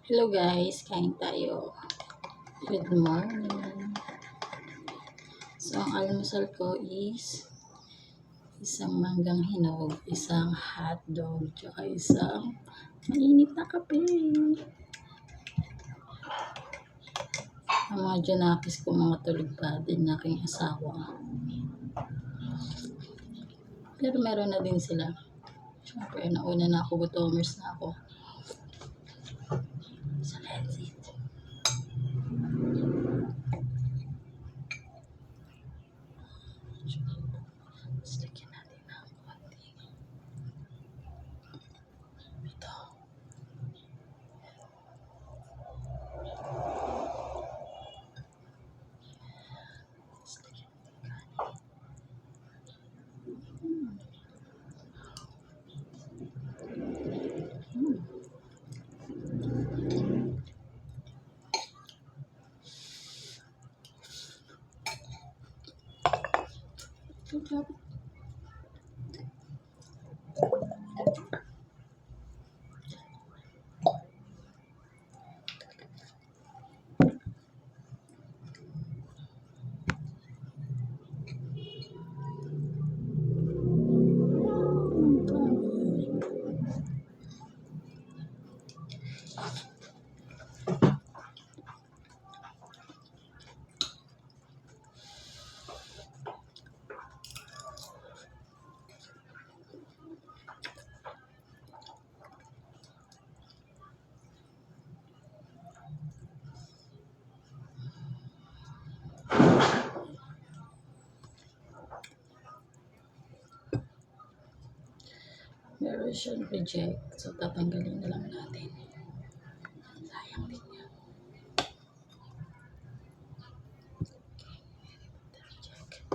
Hello guys, kain tayo. Good morning. So, ang almusal ko is isang manggang hinog, isang hotdog, tsaka isang mainit na kape. Ang mga dyanakis ko mga tulog pa din na aking asawa. Pero meron na din sila. Siyempre, nauna na ako, gutomers na ako. So, let's eat. Lagyan natin ng konti. Ito. Good job. Meron siyang reject. So, tatanggalin na lang natin. Sayang din yan. Reject.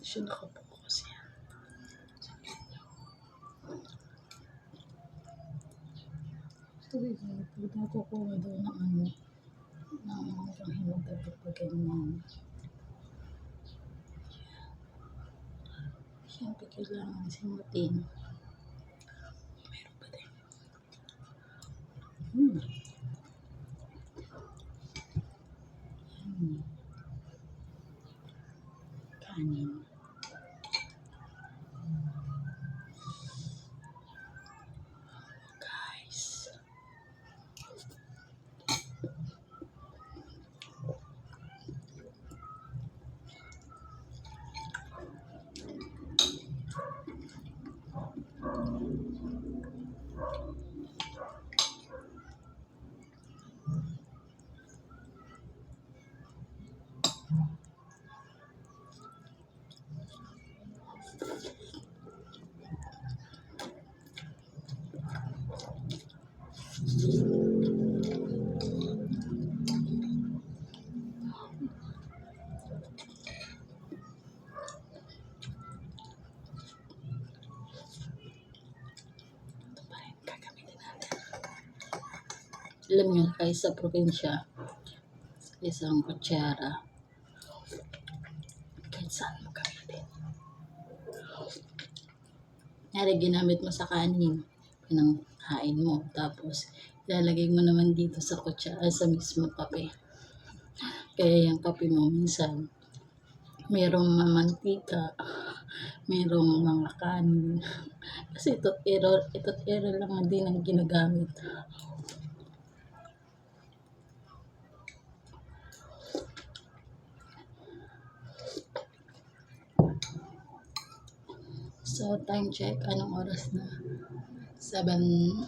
Siya nakapokus yan. So, pag nakukuha daw ng mga hinog dapat pag ganyan. Siyempre, kailangan simutin. Meron pa din. Kanin. Guys. Alam niyo, kahit sa probinsya, isang kutsara, kahit saan mo gamitin. Nyari, ginamit mo sa kanin, pinanghain mo, tapos ilalagay mo naman dito sa kutsara, sa mismo kape. Kaya yung kape mo, minsan, merong mantika, merong mga kanin. Kasi ito't error lang din ang ginagamit. So, time check. Anong oras na? 7:41.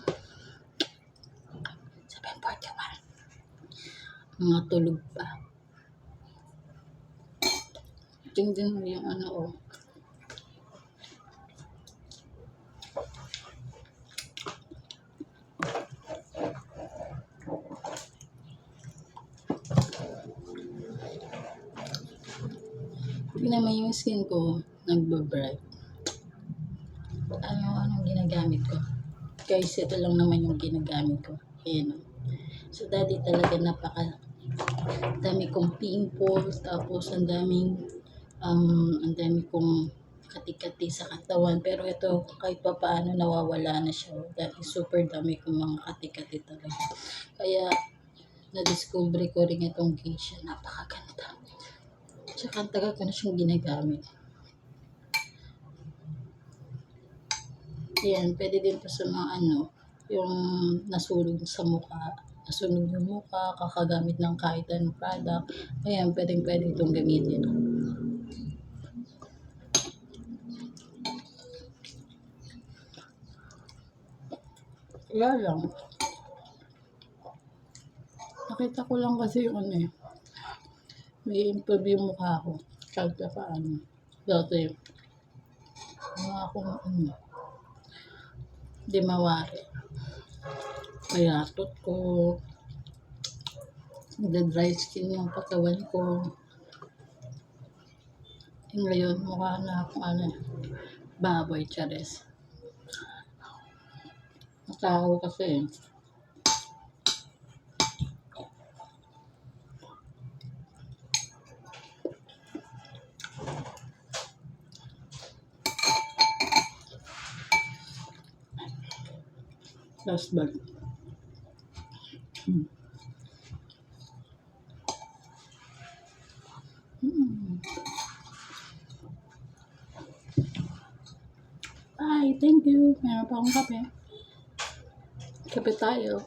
Mga tulog pa. Tingnan mo yung ano, oh. Tingnan mo yung skin ko, nagbabright. Anong ginagamit ko? Guys, ito lang naman yung ginagamit ko. Ayan, oh. So, dati talaga dami kong pimples, tapos ang dami kong kati-kati sa katawan. Pero ito, kahit pa paano nawawala na siya. Dahil super dami kong mga kati-kati talaga. Kaya, na-discover ko rin itong geisha. Napakaganda. Tsaka ang tagal ko na siyang ginagamit. Yan, pwede din pa sa mga yung nasunog sa mukha. Nasunog yung mukha, kakagamit ng kahit anong product. Ayan, pwede itong gamitin. Kaya lang, nakita ko lang kasi yung may improve yung mukha ko. Kahit pa paano. Dati, mukha akong di mawari. Kaya ko, dry skin yung katawan ko. Ngayon, mukha na akong baboy, chares. Matao kasi. Last bag. Bye, thank you. Meron pa akong kape. Kape tayo.